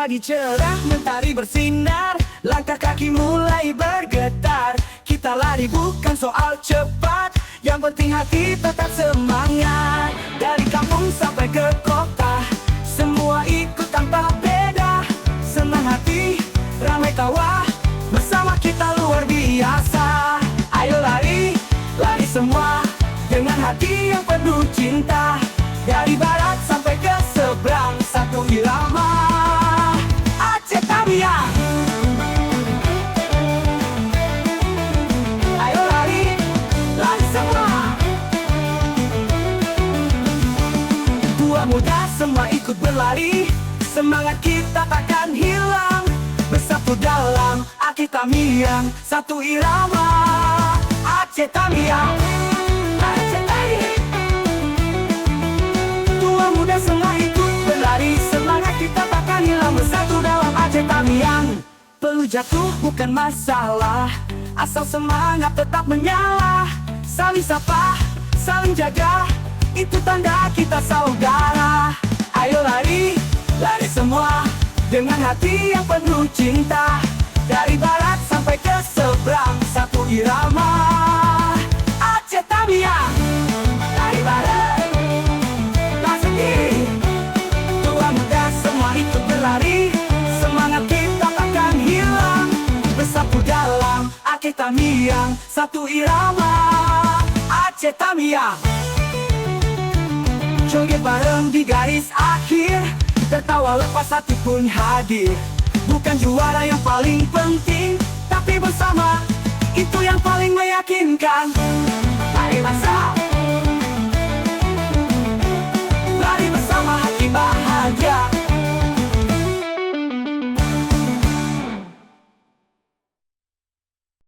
pagi cerah, mentari bersinar, langkah kaki mulai bergetar. Kita lari bukan soal cepat, yang penting hati tetap semangat. Dari kampung sampai ke kota, semua ikut tanpa beda. Senang hati, ramai tawa, bersama kita luar biasa. Ayo lari, lari semua, dengan hati yang penuh cinta. Dari barat sampai ke seberang, satu irama Aceh Tamiang. Ayo lari, lari semua. Tua muda semua ikut berlari, semangat kita takkan hilang. Bersatu dalam Aceh Tamiang, satu irama Aceh Tamiang. Aceh Tamiang. Tua muda semua ikut berlari, semangat kita takkan hilang. Bersatu dalam Aceh Tamiang. Perlu jatuh bukan masalah, asal semangat tetap menyala. Saling sapa, saling jaga, itu tanda kita saudara. Ayo lari, lari semua, dengan hati yang penuh cinta. Dari barat sampai ke seberang, satu irama Aceh Tamiang. Dari barat tua muda semua ikut berlari, semangat kita takkan hilang. Bersatu dalam Aceh Tamiang, satu irama Aceh Tamiang. Joget bareng di garis akhir, tertawa lepas hati pun hadir. Bukan juara yang paling penting, tapi bersama itu yang paling meyakinkan. Mari bersama